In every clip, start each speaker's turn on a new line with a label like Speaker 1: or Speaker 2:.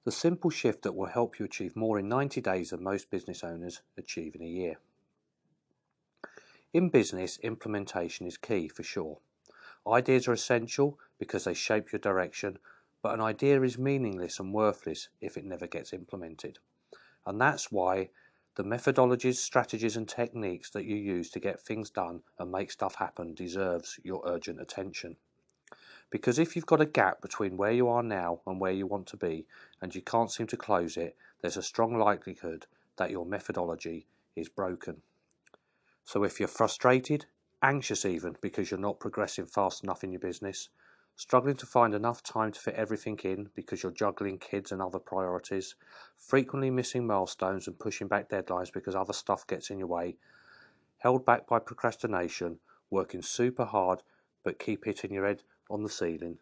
Speaker 1: The simple shift that will help you achieve more in 90 days than most business owners achieve in a year. In business, implementation is key for sure. Ideas are essential because they shape your direction, but an idea is meaningless and worthless if it never gets implemented. And that's why the methodologies, strategies and techniques that you use to get things done and make stuff happen deserves your urgent attention. Because if you've got a gap between where you are now and where you want to be, and you can't seem to close it, there's a strong likelihood that your methodology is broken. So if you're frustrated, anxious even because you're not progressing fast enough in your business, struggling to find enough time to fit everything in because you're juggling kids and other priorities, frequently missing milestones and pushing back deadlines because other stuff gets in your way, held back by procrastination, working super hard but keep hitting your head on the ceiling,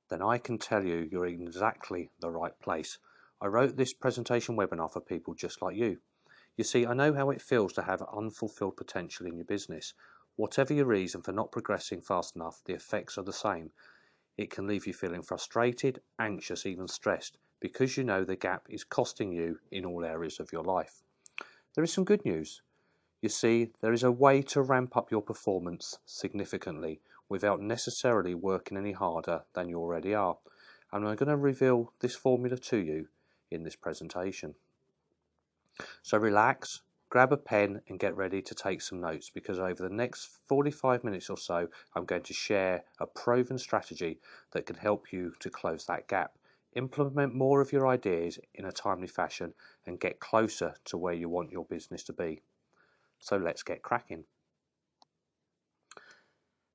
Speaker 1: then I can tell you you're in exactly the right place. I wrote this presentation webinar for people just like you. You see, I know how it feels to have unfulfilled potential in your business. Whatever your reason for not progressing fast enough, the effects are the same. It can leave you feeling frustrated, anxious, even stressed, because you know the gap is costing you in all areas of your life. There is some good news. You see, there is a way to ramp up your performance significantly without necessarily working any harder than you already are. And I'm going to reveal this formula to you in this presentation. So relax, grab a pen and get ready to take some notes, because over the next 45 minutes or so, I'm going to share a proven strategy that can help you to close that gap, implement more of your ideas in a timely fashion, and get closer to where you want your business to be. So let's get cracking.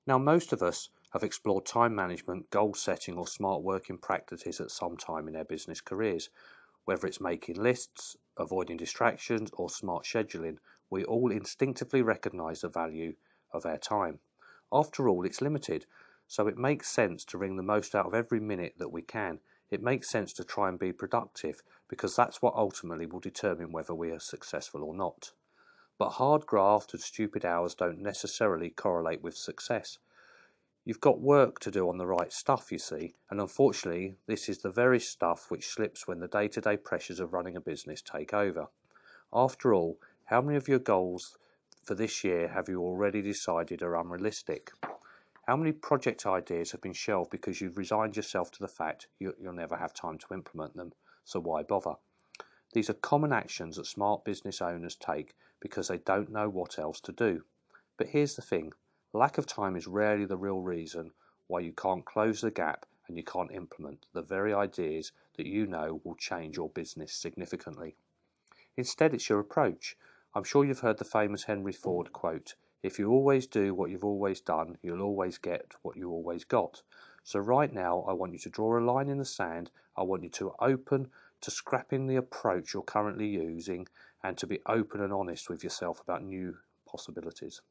Speaker 1: Now, most of us have explored time management, goal setting or smart working practices at some time in their business careers. Whether it's making lists, avoiding distractions or smart scheduling, we all instinctively recognise the value of our time. After all, it's limited, so it makes sense to wring the most out of every minute that we can. It makes sense to try and be productive, because that's what ultimately will determine whether we are successful or not. But hard graft and stupid hours don't necessarily correlate with success. You've got work to do on the right stuff, you see, and unfortunately this is the very stuff which slips when the day-to-day pressures of running a business take over. After all, how many of your goals for this year have you already decided are unrealistic? How many project ideas have been shelved because you've resigned yourself to the fact you'll never have time to implement them, so why bother? These are common actions that smart business owners take because they don't know what else to do. But here's the thing, lack of time is rarely the real reason why you can't close the gap and you can't implement the very ideas that you know will change your business significantly. Instead, it's your approach. I'm sure you've heard the famous Henry Ford quote, "If you always do what you've always done, you'll always get what you always got." So right now, I want you to draw a line in the sand. I want you to open to scrapping the approach you're currently using and to be open and honest with yourself about new possibilities.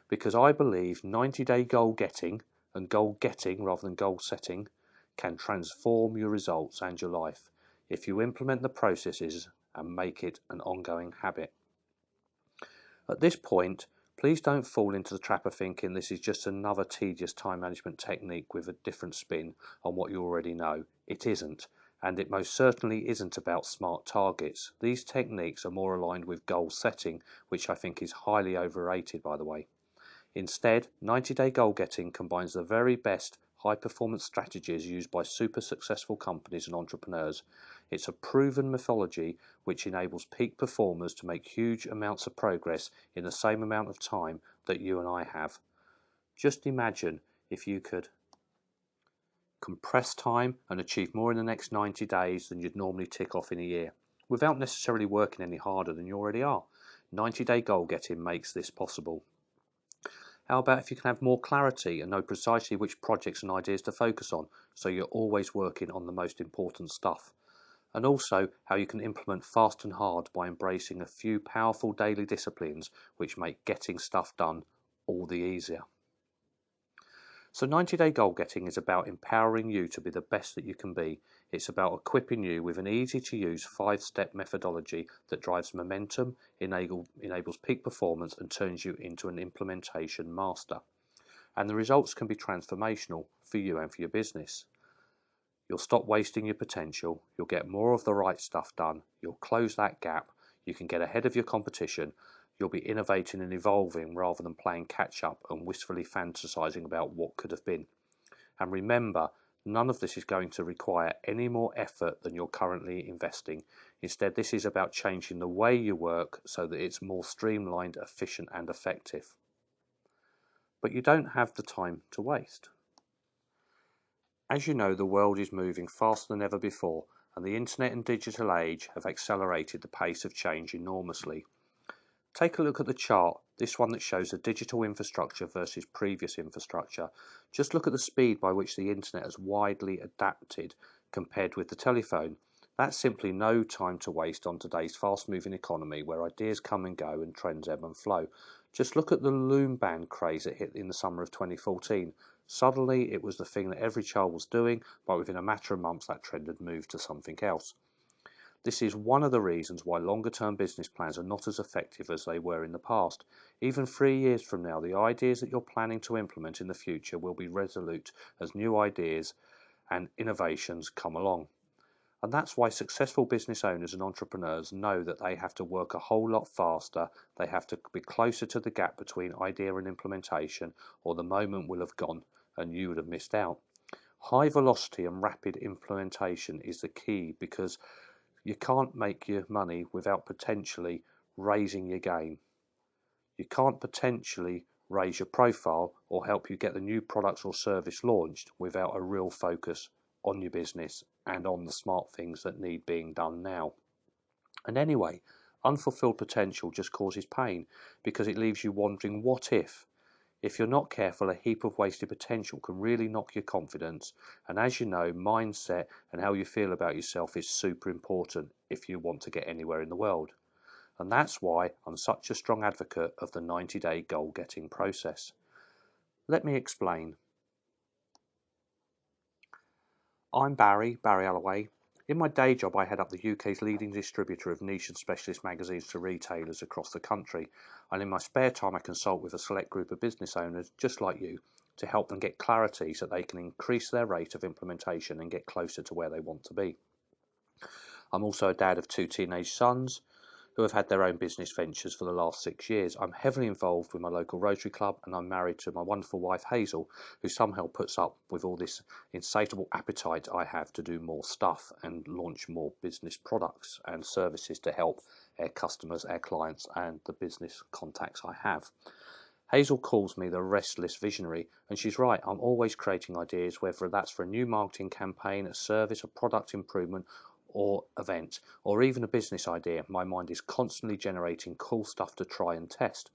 Speaker 1: Because I believe 90-day goal getting, and goal getting rather than goal setting, can transform your results and your life if you implement the processes and make it an ongoing habit. At this point, please don't fall into the trap of thinking this is just another tedious time management technique with a different spin on what you already know. It isn't, and it most certainly isn't about smart targets. These techniques are more aligned with goal setting, which I think is highly overrated, by the way. Instead, 90-day goal getting combines the very best high-performance strategies used by super successful companies and entrepreneurs. It's a proven methodology which enables peak performers to make huge amounts of progress in the same amount of time that you and I have. Just imagine if you could compress time and achieve more in the next 90 days than you'd normally tick off in a year, without necessarily working any harder than you already are. 90-day goal getting makes this possible. How about if you can have more clarity and know precisely which projects and ideas to focus on, so you're always working on the most important stuff? And also how you can implement fast and hard by embracing a few powerful daily disciplines which make getting stuff done all the easier. So 90-day goal getting is about empowering you to be the best that you can be. It's about equipping you with an easy-to-use 5-step methodology that drives momentum, enables peak performance and turns you into an implementation master. And the results can be transformational for you and for your business. You'll stop wasting your potential, you'll get more of the right stuff done, you'll close that gap, you can get ahead of your competition, you'll be innovating and evolving rather than playing catch up and wistfully fantasizing about what could have been. And remember, none of this is going to require any more effort than you're currently investing. Instead, this is about changing the way you work so that it's more streamlined, efficient, and effective. But you don't have the time to waste. As you know, the world is moving faster than ever before, and the internet and digital age have accelerated the pace of change enormously. Take a look at the chart, this one that shows the digital infrastructure versus previous infrastructure. Just look at the speed by which the internet has widely adapted compared with the telephone. That's simply no time to waste on today's fast-moving economy where ideas come and go and trends ebb and flow. Just look at the loom band craze that hit in the summer of 2014. Suddenly it was the thing that every child was doing, but within a matter of months that trend had moved to something else. This is one of the reasons why longer-term business plans are not as effective as they were in the past. Even 3 years from now, the ideas that you're planning to implement in the future will be resolute as new ideas and innovations come along. And that's why successful business owners and entrepreneurs know that they have to work a whole lot faster, they have to be closer to the gap between idea and implementation, or the moment will have gone and you would have missed out. High velocity and rapid implementation is the key because you can't make your money without potentially raising your game. You can't potentially raise your profile or help you get the new products or service launched without a real focus on your business and on the smart things that need being done now. And anyway, unfulfilled potential just causes pain because it leaves you wondering what if. If you're not careful, a heap of wasted potential can really knock your confidence. And as you know, mindset and how you feel about yourself is super important if you want to get anywhere in the world. And that's why I'm such a strong advocate of the 90-day goal-getting process. Let me explain. I'm Barry Alloway. In my day job, I head up the UK's leading distributor of niche and specialist magazines to retailers across the country. And in my spare time, I consult with a select group of business owners, just like you, to help them get clarity so they can increase their rate of implementation and get closer to where they want to be. I'm also a dad of 2 teenage sons who have had their own business ventures for the last 6 years. I'm heavily involved with my local Rotary Club, and I'm married to my wonderful wife Hazel, who somehow puts up with all this insatiable appetite I have to do more stuff and launch more business products and services to help our customers, our clients, and the business contacts I have. Hazel calls me the restless visionary, and she's right. I'm always creating ideas, whether that's for a new marketing campaign, a service, a product improvement, or event, or even a business idea. My mind is constantly generating cool stuff to try and test,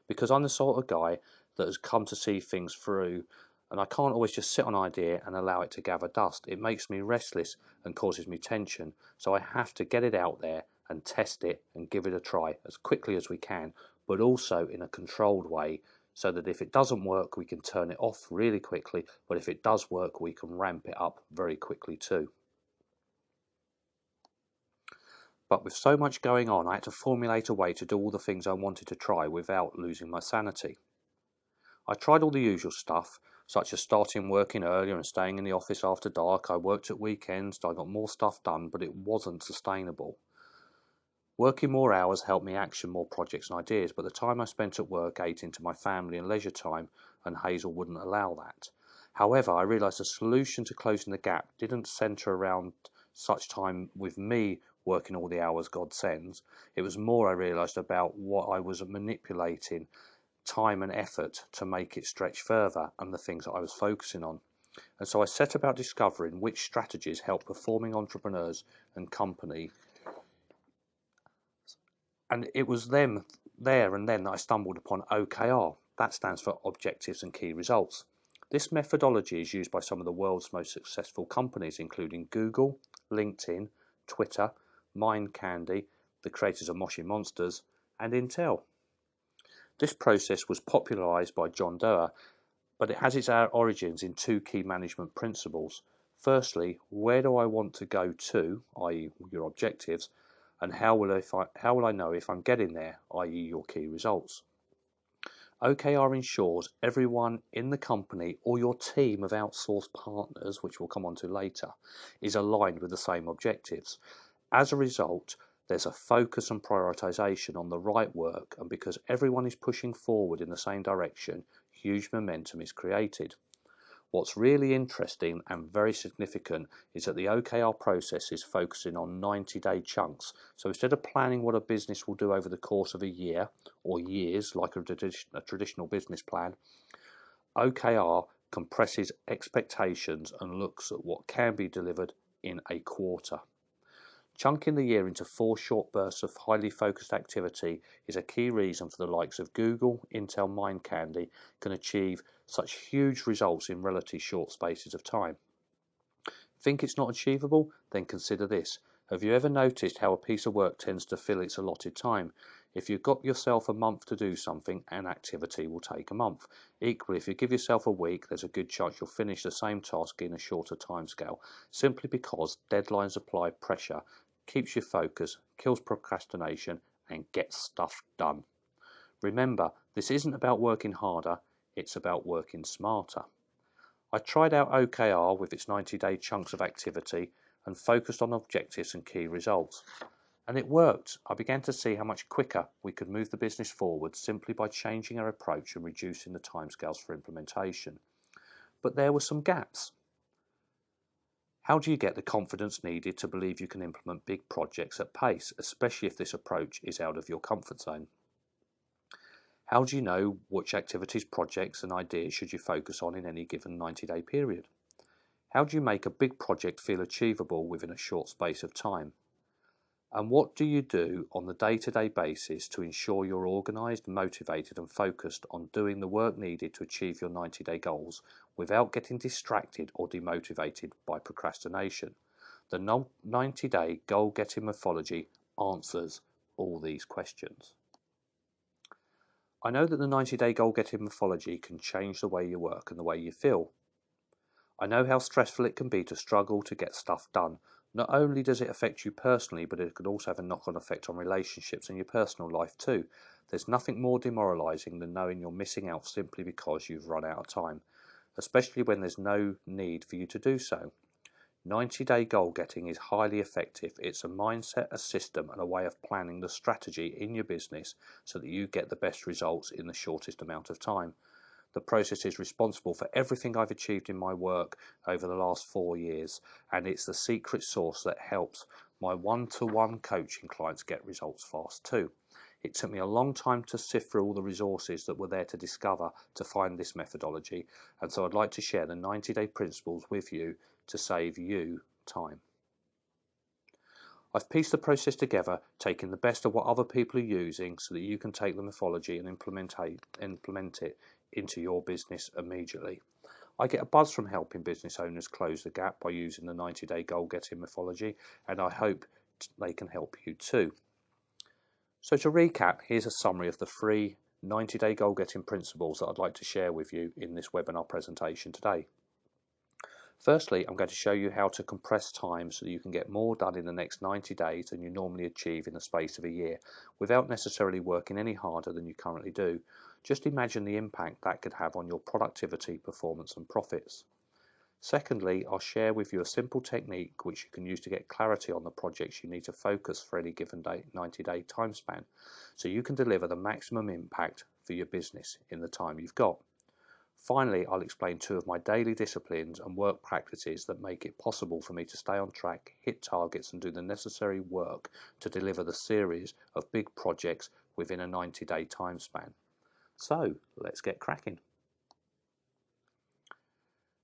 Speaker 1: because I'm the sort of guy that has come to see things through, and I can't always just sit on an idea and allow it to gather dust. It makes me restless and causes me tension, so I have to get it out there and test it and give it a try as quickly as we can, but also in a controlled way, so that if it doesn't work we can turn it off really quickly, but if it does work we can ramp it up very quickly too. But with so much going on, I had to formulate a way to do all the things I wanted to try without losing my sanity. I tried all the usual stuff, such as starting working earlier and staying in the office after dark. I worked at weekends, I got more stuff done, but it wasn't sustainable. Working more hours helped me action more projects and ideas, but the time I spent at work ate into my family and leisure time, and Hazel wouldn't allow that. However, I realised the solution to closing the gap didn't centre around such time with me working all the hours God sends. It was more, I realised, about what I was manipulating time and effort to make it stretch further and the things that I was focusing on. And so I set about discovering which strategies help performing entrepreneurs and company. And it was there and then that I stumbled upon OKR. That stands for Objectives and Key Results. This methodology is used by some of the world's most successful companies, including Google, LinkedIn, Twitter, Mind Candy, the creators of Moshi Monsters, and Intel. This process was popularized by John Doerr, but it has its origins in 2 key management principles. Firstly, where do I want to go to, i.e. your objectives, and how will I know if I'm getting there, i.e. your key results? OKR ensures everyone in the company or your team of outsourced partners, which we'll come on to later, is aligned with the same objectives. As a result, there's a focus and prioritization on the right work, and because everyone is pushing forward in the same direction, huge momentum is created. What's really interesting and very significant is that the OKR process is focusing on 90-day chunks. So instead of planning what a business will do over the course of a year or years, like a traditional business plan, OKR compresses expectations and looks at what can be delivered in a quarter. Chunking the year into 4 short bursts of highly focused activity is a key reason for the likes of Google, Intel, MindCandy can achieve such huge results in relatively short spaces of time. Think it's not achievable? Then consider this. Have you ever noticed how a piece of work tends to fill its allotted time? If you've got yourself a month to do something, an activity will take a month. Equally, if you give yourself a week, there's a good chance you'll finish the same task in a shorter timescale, simply because deadlines apply pressure, keeps you focused, kills procrastination, and gets stuff done. Remember, this isn't about working harder, it's about working smarter. I tried out OKR with its 90-day chunks of activity and focused on objectives and key results. And it worked. I began to see how much quicker we could move the business forward simply by changing our approach and reducing the timescales for implementation. But there were some gaps. How do you get the confidence needed to believe you can implement big projects at pace, especially if this approach is out of your comfort zone? How do you know which activities, projects and ideas should you focus on in any given 90-day period? How do you make a big project feel achievable within a short space of time? And what do you do on the day-to-day basis to ensure you're organised, motivated and focused on doing the work needed to achieve your 90-day goals without getting distracted or demotivated by procrastination? The 90-day goal-getting methodology answers all these questions. I know that the 90-day goal-getting methodology can change the way you work and the way you feel. I know how stressful it can be to struggle to get stuff done. Not only does it affect you personally, but it could also have a knock-on effect on relationships and your personal life too. There's nothing more demoralising than knowing you're missing out simply because you've run out of time, especially when there's no need for you to do so. 90-day goal getting is highly effective. It's a mindset, a system and a way of planning the strategy in your business so that you get the best results in the shortest amount of time. The process is responsible for everything I've achieved in my work over the last 4 years, and it's the secret sauce that helps my one-to-one coaching clients get results fast too. It took me a long time to sift through all the resources that were there to discover to find this methodology, and so I'd like to share the 90-day principles with you to save you time. I've pieced the process together, taking the best of what other people are using so that you can take the methodology and implement it into your business immediately. I get a buzz from helping business owners close the gap by using the 90-day goal-getting methodology, and I hope they can help you too. So to recap, here's a summary of the 3 90-day goal-getting principles that I'd like to share with you in this webinar presentation today. Firstly, I'm going to show you how to compress time so that you can get more done in the next 90 days than you normally achieve in the space of a year, without necessarily working any harder than you currently do. Just imagine the impact that could have on your productivity, performance and profits. Secondly, I'll share with you a simple technique which you can use to get clarity on the projects you need to focus for any given 90-day time span, so you can deliver the maximum impact for your business in the time you've got. Finally, I'll explain 2 of my daily disciplines and work practices that make it possible for me to stay on track, hit targets and do the necessary work to deliver the series of big projects within a 90-day time span. So, let's get cracking.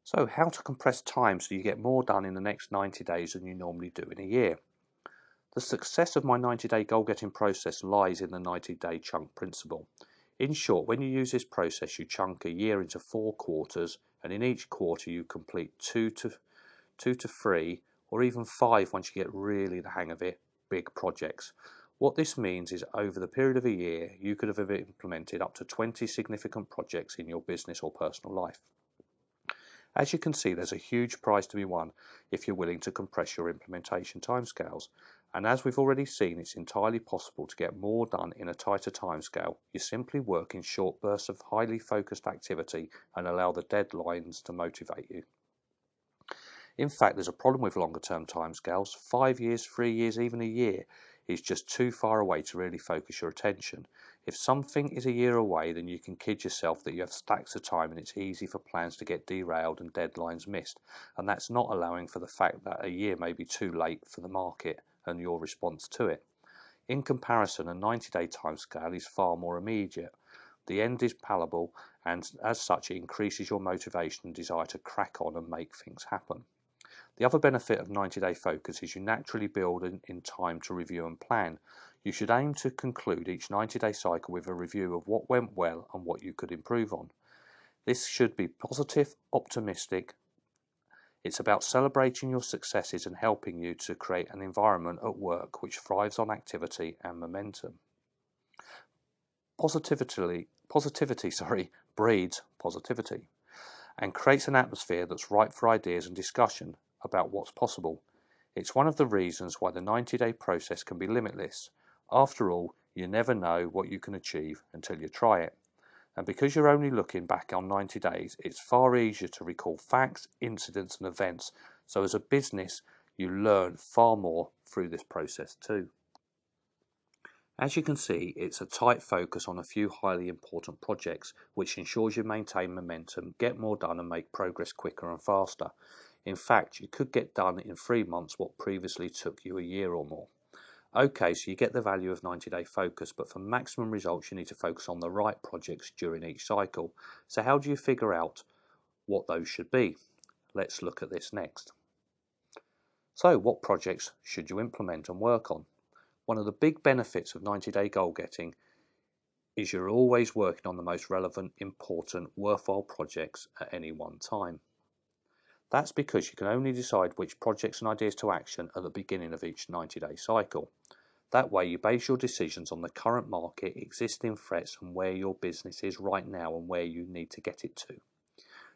Speaker 1: So, how to compress time so you get more done in the next 90 days than you normally do in a year. The success of my 90-day goal-getting process lies in the 90-day chunk principle. In short, when you use this process, you chunk a year into 4 quarters, and in each quarter you complete 2 to 3, or even 5 once you get really the hang of it, big projects. What this means is over the period of a year, you could have implemented up to 20 significant projects in your business or personal life. As you can see, there's a huge prize to be won if you're willing to compress your implementation timescales. And as we've already seen, it's entirely possible to get more done in a tighter timescale. You simply work in short bursts of highly focused activity and allow the deadlines to motivate you. In fact, there's a problem with longer term timescales. 5 years, 3 years, even a year is just too far away to really focus your attention. If something is a year away, then you can kid yourself that you have stacks of time and it's easy for plans to get derailed and deadlines missed. And that's not allowing for the fact that a year may be too late for the market and your response to it. In comparison, a 90-day timescale is far more immediate. The end is palatable, and as such, it increases your motivation and desire to crack on and make things happen. The other benefit of 90-day focus is you naturally build in time to review and plan. You should aim to conclude each 90-day cycle with a review of what went well and what you could improve on. This should be positive, optimistic. It's about celebrating your successes and helping you to create an environment at work which thrives on activity and momentum. Positivity breeds positivity and creates an atmosphere that's ripe for ideas and discussion about what's possible. It's one of the reasons why the 90-day process can be limitless. After all, you never know what you can achieve until you try it. And because you're only looking back on 90 days, it's far easier to recall facts, incidents and events. So as a business, you learn far more through this process too. As you can see, it's a tight focus on a few highly important projects, which ensures you maintain momentum, get more done and make progress quicker and faster. In fact, you could get done in 3 months what previously took you a year or more. Okay, so you get the value of 90-day focus, but for maximum results you need to focus on the right projects during each cycle. So how do you figure out what those should be? Let's look at this next. So what projects should you implement and work on? One of the big benefits of 90-day goal getting is you're always working on the most relevant, important, worthwhile projects at any one time. That's because you can only decide which projects and ideas to action at the beginning of each 90-day cycle. That way you base your decisions on the current market, existing threats and where your business is right now and where you need to get it to.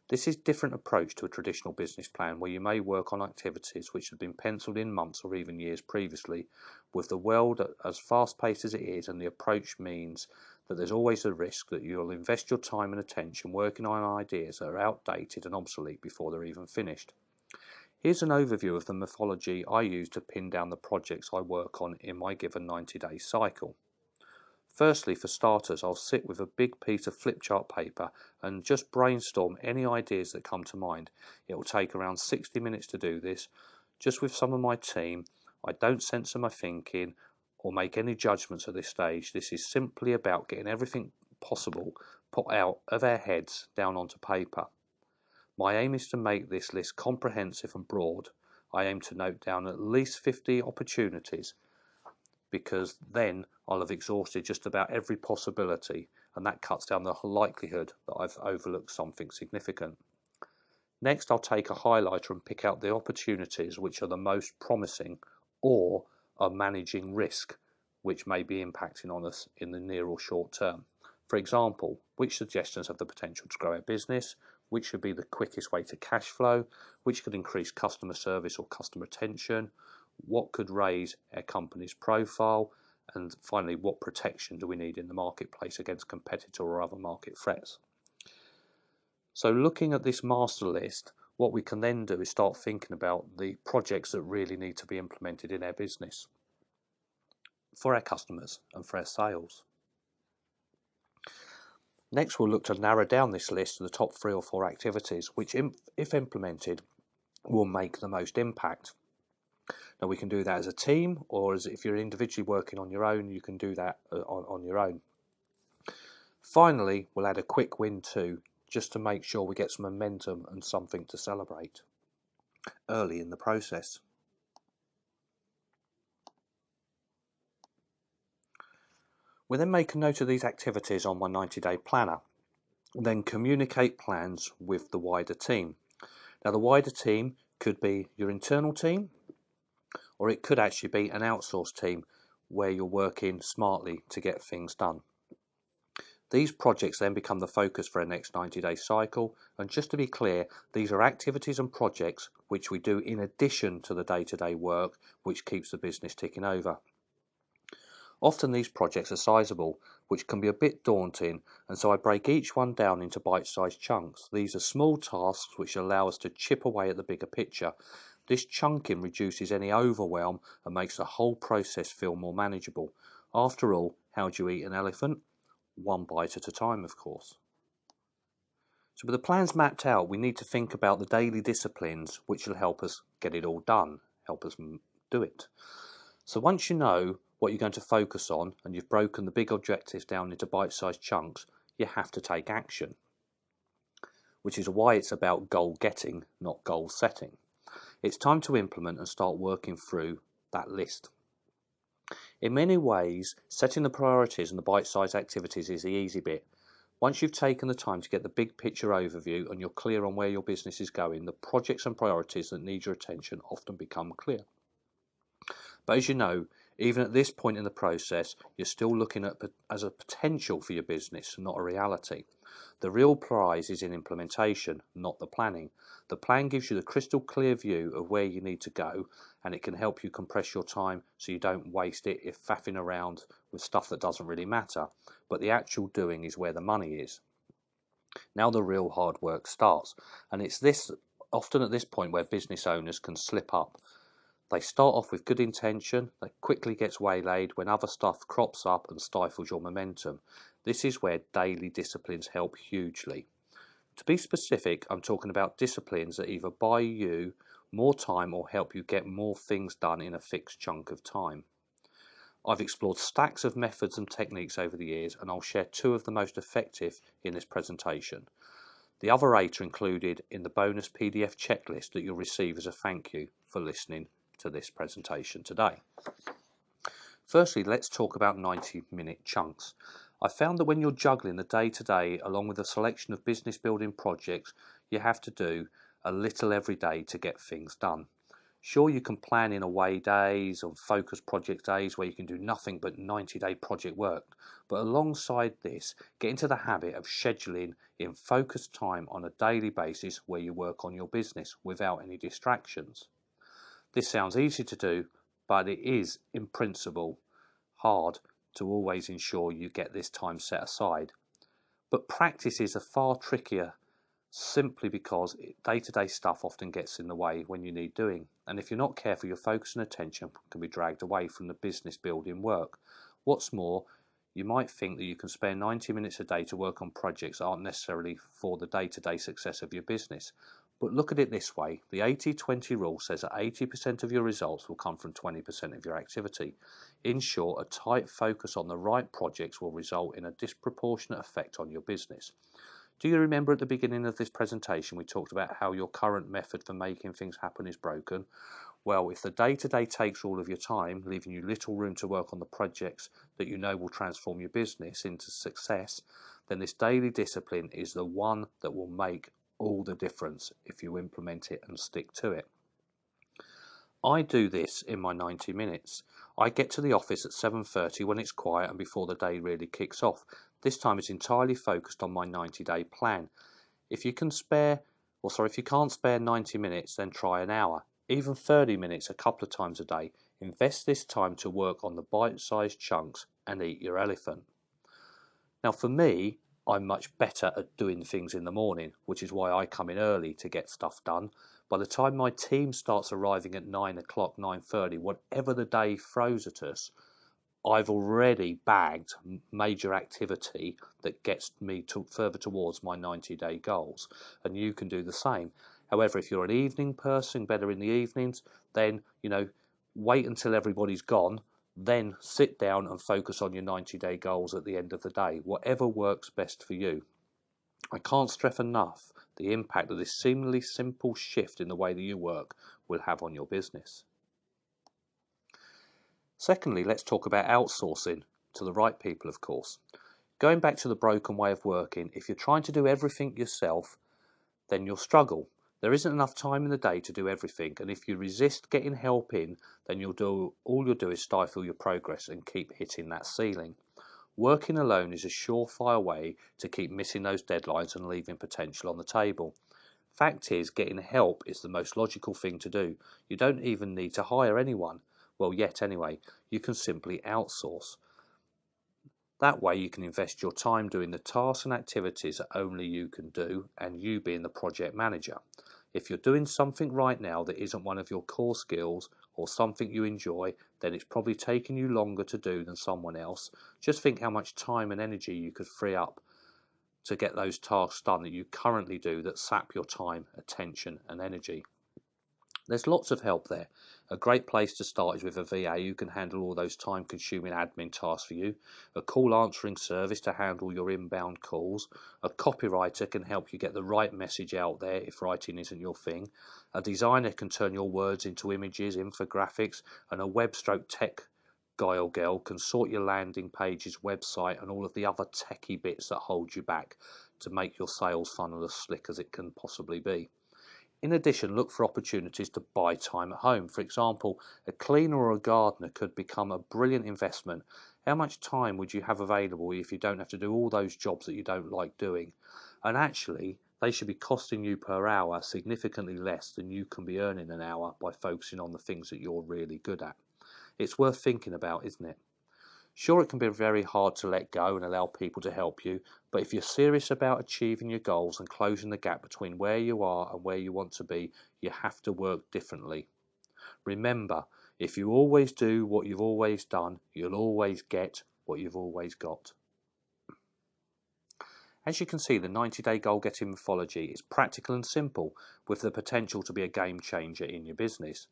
Speaker 1: This is a different approach to a traditional business plan where you may work on activities which have been penciled in months or even years previously. With the world as fast-paced as it is, and the approach means that there's always a risk that you'll invest your time and attention working on ideas that are outdated and obsolete before they're even finished. Here's an overview of the methodology I use to pin down the projects I work on in my given 90-day cycle. Firstly, for starters, I'll sit with a big piece of flip chart paper and just brainstorm any ideas that come to mind. It will take around 60 minutes to do this, just with some of my team. I don't censor my thinking or make any judgments at this stage. This is simply about getting everything possible put out of our heads down onto paper. My aim is to make this list comprehensive and broad. I aim to note down at least 50 opportunities, because then I'll have exhausted just about every possibility, and that cuts down the likelihood that I've overlooked something significant. Next, I'll take a highlighter and pick out the opportunities which are the most promising or are managing risk, which may be impacting on us in the near or short term. For example, which suggestions have the potential to grow our business, which should be the quickest way to cash flow, which could increase customer service or customer retention, what could raise our company's profile, and finally, what protection do we need in the marketplace against competitor or other market threats. So looking at this master list, what we can then do is start thinking about the projects that really need to be implemented in our business for our customers and for our sales. Next, we'll look to narrow down this list to the top 3 or 4 activities which, if implemented, will make the most impact. Now, we can do that as a team, or as if you're individually working on your own, you can do that on your own. Finally, we'll add a quick win too, just to make sure we get some momentum and something to celebrate early in the process. We then make a note of these activities on my 90-day planner, then communicate plans with the wider team. Now, the wider team could be your internal team, or it could actually be an outsourced team where you're working smartly to get things done. These projects then become the focus for a next 90-day cycle, and just to be clear, these are activities and projects which we do in addition to the day-to-day work which keeps the business ticking over. Often these projects are sizable, which can be a bit daunting, and so I break each one down into bite-sized chunks. These are small tasks which allow us to chip away at the bigger picture. This chunking reduces any overwhelm and makes the whole process feel more manageable. After all, how do you eat an elephant? One bite at a time, of course. So with the plans mapped out, we need to think about the daily disciplines which will help us get it all done, help us do it. So once you know what you're going to focus on and you've broken the big objectives down into bite-sized chunks, you have to take action, which is why it's about goal getting, not goal setting. It's time to implement and start working through that list. In many ways, setting the priorities and the bite-sized activities is the easy bit. Once you've taken the time to get the big picture overview and you're clear on where your business is going, the projects and priorities that need your attention often become clear. But as you know, even at this point in the process, you're still looking at as a potential for your business, not a reality. The real prize is in implementation, not the planning. The plan gives you the crystal clear view of where you need to go, and it can help you compress your time so you don't waste it if faffing around with stuff that doesn't really matter. But the actual doing is where the money is. Now the real hard work starts, and it's often at this point where business owners can slip up. They start off with good intention, that quickly gets waylaid when other stuff crops up and stifles your momentum. This is where daily disciplines help hugely. To be specific, I'm talking about disciplines that either buy you more time or help you get more things done in a fixed chunk of time. I've explored stacks of methods and techniques over the years, and I'll share 2 of the most effective in this presentation. The other 8 are included in the bonus PDF checklist that you'll receive as a thank you for listening to this presentation today. Firstly, let's talk about 90-minute chunks. I found that when you're juggling the day-to-day along with a selection of business building projects, you have to do a little every day to get things done. Sure, you can plan in away days or focus project days where you can do nothing but 90-day project work, but alongside this, get into the habit of scheduling in focused time on a daily basis where you work on your business without any distractions. This sounds easy to do, but it is, in principle, hard to always ensure you get this time set aside. But practices are far trickier simply because day-to-day stuff often gets in the way when you need doing. And if you're not careful, your focus and attention can be dragged away from the business building work. What's more, you might think that you can spare 90 minutes a day to work on projects that aren't necessarily for the day-to-day success of your business. But look at it this way, the 80-20 rule says that 80% of your results will come from 20% of your activity. In short, a tight focus on the right projects will result in a disproportionate effect on your business. Do you remember at the beginning of this presentation we talked about how your current method for making things happen is broken? Well, if the day-to-day takes all of your time, leaving you little room to work on the projects that you know will transform your business into success, then this daily discipline is the one that will make all the difference if you implement it and stick to it. I do this in my 90 minutes. I get to the office at 7:30 when it's quiet and before the day really kicks off. This time it's entirely focused on my 90-day plan. If you can't spare 90 minutes, then try an hour. Even 30 minutes a couple of times a day. Invest this time to work on the bite-sized chunks and eat your elephant. Now for me, I'm much better at doing things in the morning, which is why I come in early to get stuff done. By the time my team starts arriving at 9 o'clock, 9:30, whatever the day throws at us, I've already bagged major activity that gets me further towards my 90-day goals, and you can do the same. However, if you're an evening person, better in the evenings, then wait until everybody's gone, then sit down and focus on your 90-day goals at the end of the day, whatever works best for you. I can't stress enough the impact that this seemingly simple shift in the way that you work will have on your business. Secondly, let's talk about outsourcing to the right people, of course. Going back to the broken way of working, if you're trying to do everything yourself, then you'll struggle. There isn't enough time in the day to do everything, and if you resist getting help in, then all you'll do is stifle your progress and keep hitting that ceiling. Working alone is a surefire way to keep missing those deadlines and leaving potential on the table. Fact is, getting help is the most logical thing to do. You don't even need to hire anyone. Well, yet anyway, you can simply outsource. That way you can invest your time doing the tasks and activities that only you can do, and you being the project manager. If you're doing something right now that isn't one of your core skills or something you enjoy, then it's probably taking you longer to do than someone else. Just think how much time and energy you could free up to get those tasks done that you currently do that sap your time, attention, and energy. There's lots of help there. A great place to start is with a VA who can handle all those time-consuming admin tasks for you, a call answering service to handle your inbound calls, a copywriter can help you get the right message out there if writing isn't your thing, a designer can turn your words into images, infographics, and a web-stroke tech guy or girl can sort your landing pages, website, and all of the other techie bits that hold you back to make your sales funnel as slick as it can possibly be. In addition, look for opportunities to buy time at home. For example, a cleaner or a gardener could become a brilliant investment. How much time would you have available if you don't have to do all those jobs that you don't like doing? And actually, they should be costing you per hour significantly less than you can be earning an hour by focusing on the things that you're really good at. It's worth thinking about, isn't it? Sure, it can be very hard to let go and allow people to help you, but if you're serious about achieving your goals and closing the gap between where you are and where you want to be, you have to work differently. Remember, if you always do what you've always done, you'll always get what you've always got. As you can see, the 90-day goal-getting methodology is practical and simple, with the potential to be a game changer in your business.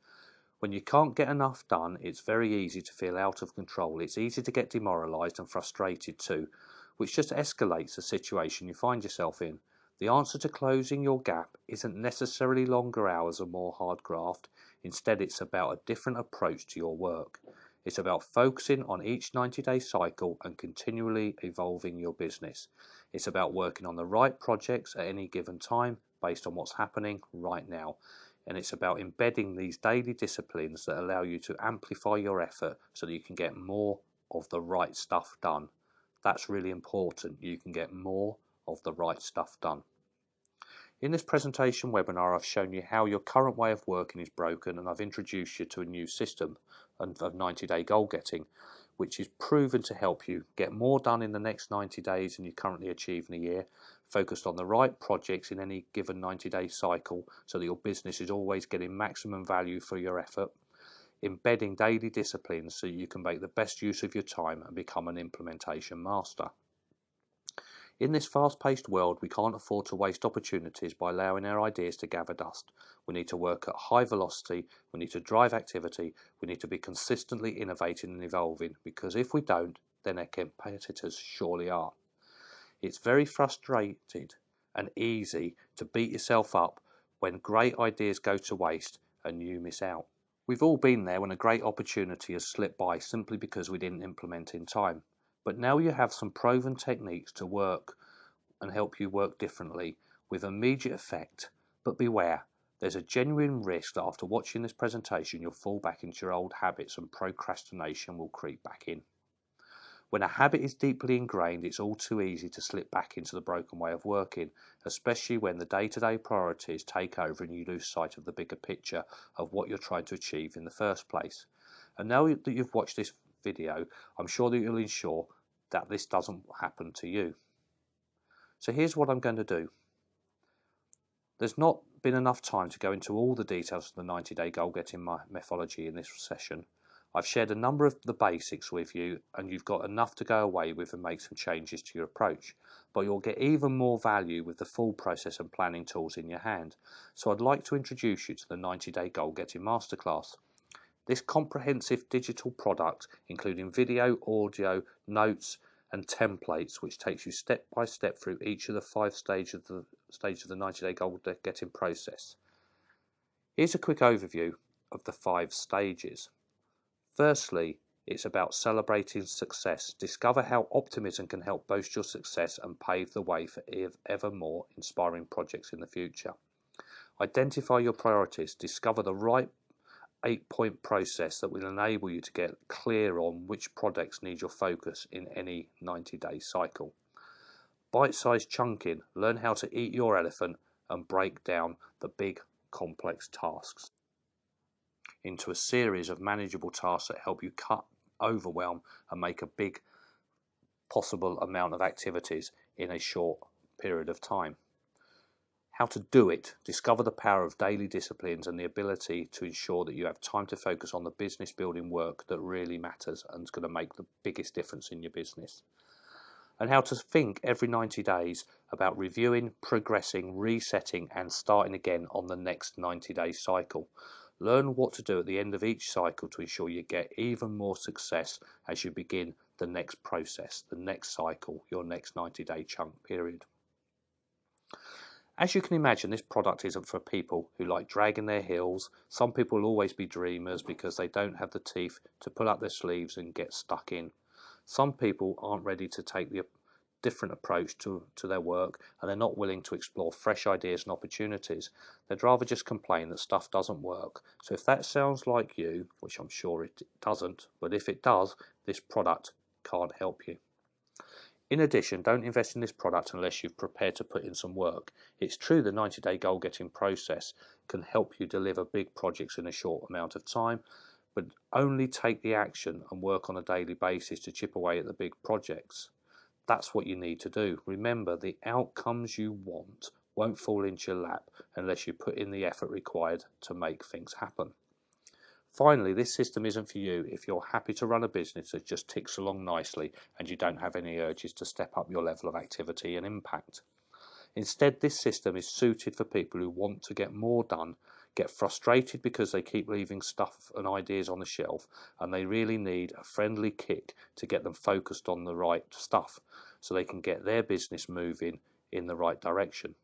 Speaker 1: When you can't get enough done, it's very easy to feel out of control. It's easy to get demoralised and frustrated too, which just escalates the situation you find yourself in. The answer to closing your gap isn't necessarily longer hours or more hard graft. Instead, it's about a different approach to your work. It's about focusing on each 90-day cycle and continually evolving your business. It's about working on the right projects at any given time based on what's happening right now. And it's about embedding these daily disciplines that allow you to amplify your effort so that you can get more of the right stuff done. That's really important. You can get more of the right stuff done. In this presentation webinar, I've shown you how your current way of working is broken, and I've introduced you to a new system of 90-day goal getting, which is proven to help you get more done in the next 90 days than you currently achieve in a year, focused on the right projects in any given 90-day cycle so that your business is always getting maximum value for your effort, embedding daily disciplines so you can make the best use of your time and become an implementation master. In this fast-paced world, we can't afford to waste opportunities by allowing our ideas to gather dust. We need to work at high velocity, we need to drive activity, we need to be consistently innovating and evolving, because if we don't, then our competitors surely are. It's very frustrating and easy to beat yourself up when great ideas go to waste and you miss out. We've all been there when a great opportunity has slipped by simply because we didn't implement in time. But now you have some proven techniques to work and help you work differently with immediate effect. But beware, there's a genuine risk that after watching this presentation you'll fall back into your old habits and procrastination will creep back in. When a habit is deeply ingrained, it's all too easy to slip back into the broken way of working, especially when the day-to-day priorities take over and you lose sight of the bigger picture of what you're trying to achieve in the first place. And now that you've watched this video, I'm sure that you'll ensure that this doesn't happen to you. So here's what I'm going to do. There's not been enough time to go into all the details of the 90-day goal-getting methodology in this session. I've shared a number of the basics with you, and you've got enough to go away with and make some changes to your approach. But you'll get even more value with the full process and planning tools in your hand. So I'd like to introduce you to the 90-day goal-getting masterclass. This comprehensive digital product, including video, audio, notes, and templates, which takes you step by step through each of the 5 stages of the 90-day goal-getting process. Here's a quick overview of the 5 stages. Firstly, it's about celebrating success. Discover how optimism can help boost your success and pave the way for ever more inspiring projects in the future. Identify your priorities. Discover the right 8-point process that will enable you to get clear on which projects need your focus in any 90-day cycle. Bite-sized chunking. Learn how to eat your elephant and break down the big complex tasks into a series of manageable tasks that help you cut overwhelm and make a big possible amount of activities in a short period of time. How to do it. Discover the power of daily disciplines and the ability to ensure that you have time to focus on the business building work that really matters and is going to make the biggest difference in your business. And how to think every 90 days about reviewing, progressing, resetting and starting again on the next 90-day cycle. Learn what to do at the end of each cycle to ensure you get even more success as you begin the next process, the next cycle, your next 90-day chunk period. As you can imagine, this product isn't for people who like dragging their heels. Some people will always be dreamers because they don't have the teeth to pull up their sleeves and get stuck in. Some people aren't ready to take the different approach to their work, and they're not willing to explore fresh ideas and opportunities. They'd rather just complain that stuff doesn't work. So if that sounds like you, which I'm sure it doesn't, but if it does, this product can't help you. In addition, don't invest in this product unless you've prepared to put in some work. It's true the 90-day goal-getting process can help you deliver big projects in a short amount of time, but only take the action and work on a daily basis to chip away at the big projects. That's what you need to do. Remember, the outcomes you want won't fall into your lap unless you put in the effort required to make things happen. Finally, this system isn't for you if you're happy to run a business that just ticks along nicely and you don't have any urges to step up your level of activity and impact. Instead, this system is suited for people who want to get more done, get frustrated because they keep leaving stuff and ideas on the shelf, and they really need a friendly kick to get them focused on the right stuff so they can get their business moving in the right direction.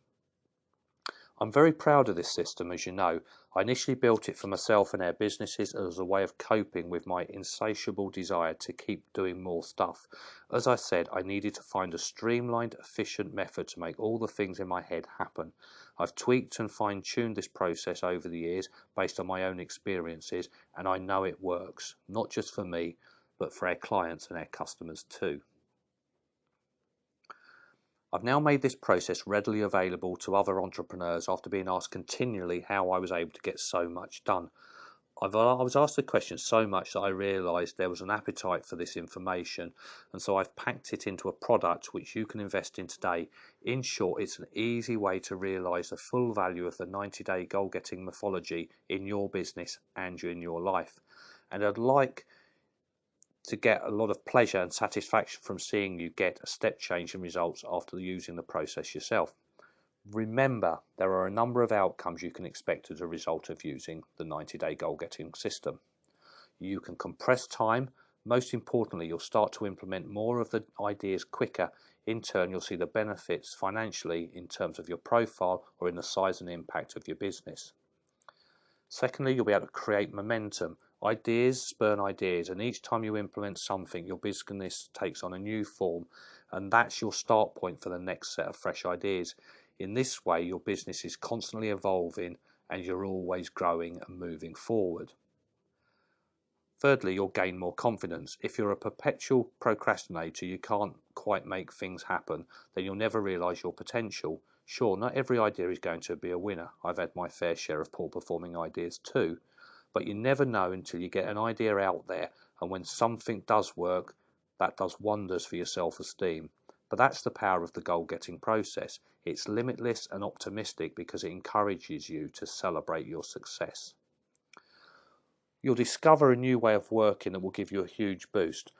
Speaker 1: I'm very proud of this system, as you know. I initially built it for myself and our businesses as a way of coping with my insatiable desire to keep doing more stuff. As I said, I needed to find a streamlined, efficient method to make all the things in my head happen. I've tweaked and fine-tuned this process over the years based on my own experiences, and I know it works, not just for me, but for our clients and our customers too. I've now made this process readily available to other entrepreneurs after being asked continually how I was able to get so much done. I was asked the question so much that I realised there was an appetite for this information, and so I've packed it into a product which you can invest in today. In short, it's an easy way to realise the full value of the 90-day goal-getting mythology in your business and in your life. And I'd like to get a lot of pleasure and satisfaction from seeing you get a step change in results after using the process yourself. Remember, there are a number of outcomes you can expect as a result of using the 90-day goal-getting system. You can compress time. Most importantly, you'll start to implement more of the ideas quicker. In turn, you'll see the benefits financially in terms of your profile or in the size and impact of your business. Secondly, you'll be able to create momentum. Ideas spurn ideas, and each time you implement something, your business takes on a new form, and that's your start point for the next set of fresh ideas. In this way, your business is constantly evolving and you're always growing and moving forward. Thirdly, you'll gain more confidence. If you're a perpetual procrastinator, you can't quite make things happen, then you'll never realise your potential. Sure, not every idea is going to be a winner. I've had my fair share of poor performing ideas too. But you never know until you get an idea out there, and when something does work, that does wonders for your self-esteem. But that's the power of the goal-getting process. It's limitless and optimistic because it encourages you to celebrate your success. You'll discover a new way of working that will give you a huge boost.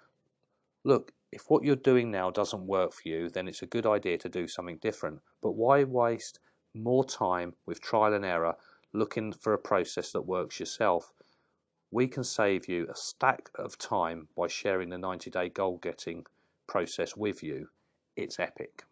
Speaker 1: Look, if what you're doing now doesn't work for you, then it's a good idea to do something different. But why waste more time with trial and error looking for a process that works yourself? We can save you a stack of time by sharing the 90-day goal-getting process with you. It's epic.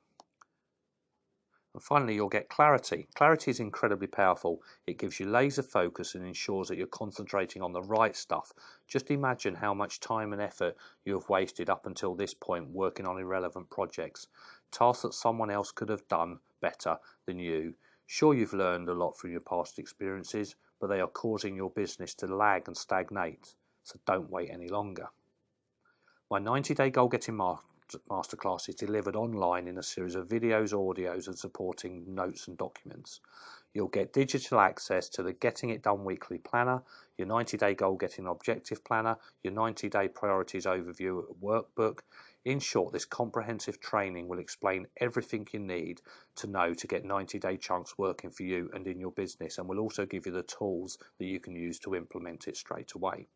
Speaker 1: And finally, you'll get clarity. Clarity is incredibly powerful. It gives you laser focus and ensures that you're concentrating on the right stuff. Just imagine how much time and effort you have wasted up until this point working on irrelevant projects, tasks that someone else could have done better than you. Sure, you've learned a lot from your past experiences, but they are causing your business to lag and stagnate, so don't wait any longer. My 90-day goal-getting masterclass is delivered online in a series of videos, audios and supporting notes and documents. You'll get digital access to the Getting It Done Weekly Planner, your 90-day goal-getting objective planner, your 90-day priorities overview workbook. In short, this comprehensive training will explain everything you need to know to get 90-day chunks working for you and in your business, and will also give you the tools that you can use to implement it straight away.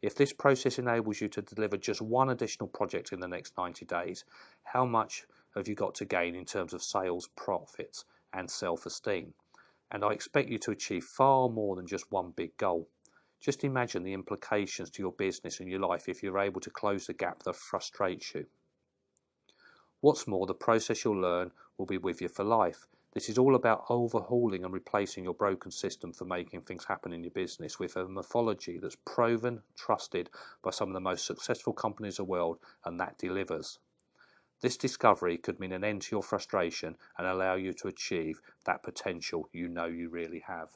Speaker 1: If this process enables you to deliver just one additional project in the next 90 days, how much have you got to gain in terms of sales, profits, and self-esteem? And I expect you to achieve far more than just one big goal. Just imagine the implications to your business and your life if you're able to close the gap that frustrates you. What's more, the process you'll learn will be with you for life. This is all about overhauling and replacing your broken system for making things happen in your business with a methodology that's proven, trusted by some of the most successful companies in the world, and that delivers. This discovery could mean an end to your frustration and allow you to achieve that potential you know you really have.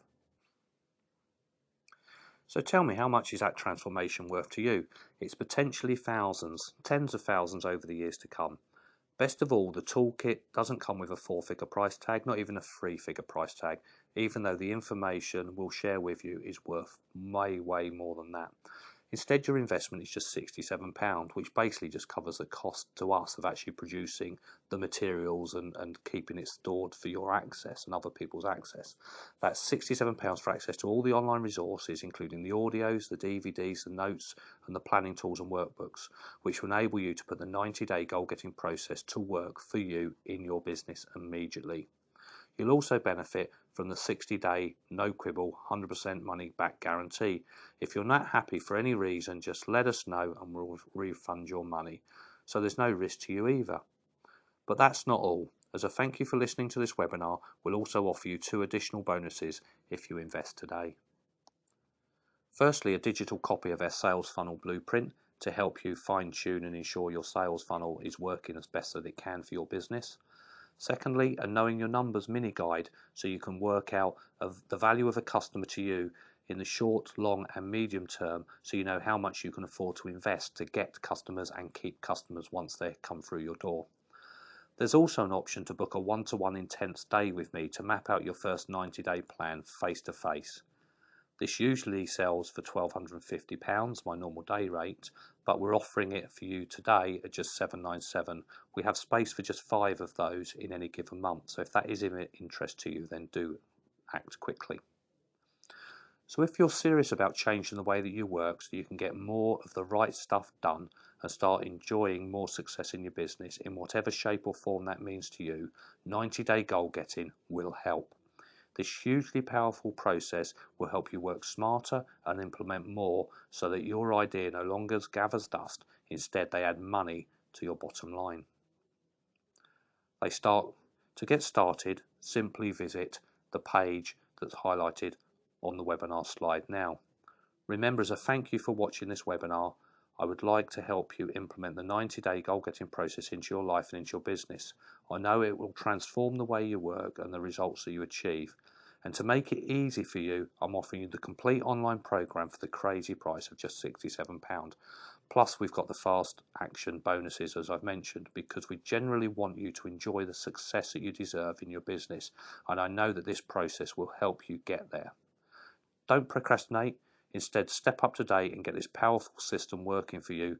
Speaker 1: So tell me, how much is that transformation worth to you? It's potentially thousands, tens of thousands over the years to come. Best of all, the toolkit doesn't come with a 4-figure price tag, not even a 3-figure price tag, even though the information we'll share with you is worth way more than that. Instead, your investment is just £67, which basically just covers the cost to us of actually producing the materials and keeping it stored for your access and other people's access. That's £67 for access to all the online resources, including the audios, the DVDs, the notes, and the planning tools and workbooks, which will enable you to put the 90-day goal-getting process to work for you in your business immediately. You'll also benefit from the 60-day no quibble 100% money back guarantee. If you're not happy for any reason, just let us know and we'll refund your money. So there's no risk to you either. But that's not all. As a thank you for listening to this webinar, we'll also offer you 2 additional bonuses if you invest today. Firstly, a digital copy of our sales funnel blueprint to help you fine-tune and ensure your sales funnel is working as best as it can for your business. Secondly, a knowing your numbers mini guide so you can work out the value of a customer to you in the short, long and medium term, so you know how much you can afford to invest to get customers and keep customers once they come through your door. There's also an option to book a one-to-one intense day with me to map out your first 90-day plan face-to-face. This usually sells for £1,250, my normal day rate, but we're offering it for you today at just $797. We have space for just 5 of those in any given month, so if that is of interest to you, then do act quickly. So if you're serious about changing the way that you work so you can get more of the right stuff done and start enjoying more success in your business in whatever shape or form that means to you, 90-day goal getting will help. This hugely powerful process will help you work smarter and implement more so that your idea no longer gathers dust. Instead, they add money to your bottom line. To get started, simply visit the page that's highlighted on the webinar slide now. Remember, as a thank you for watching this webinar, I would like to help you implement the 90-day goal-getting process into your life and into your business. I know it will transform the way you work and the results that you achieve. And to make it easy for you, I'm offering you the complete online program for the crazy price of just £67. Plus, we've got the fast action bonuses, as I've mentioned, because we generally want you to enjoy the success that you deserve in your business. And I know that this process will help you get there. Don't procrastinate. Instead, step up to date and get this powerful system working for you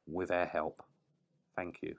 Speaker 1: with our help. Thank you.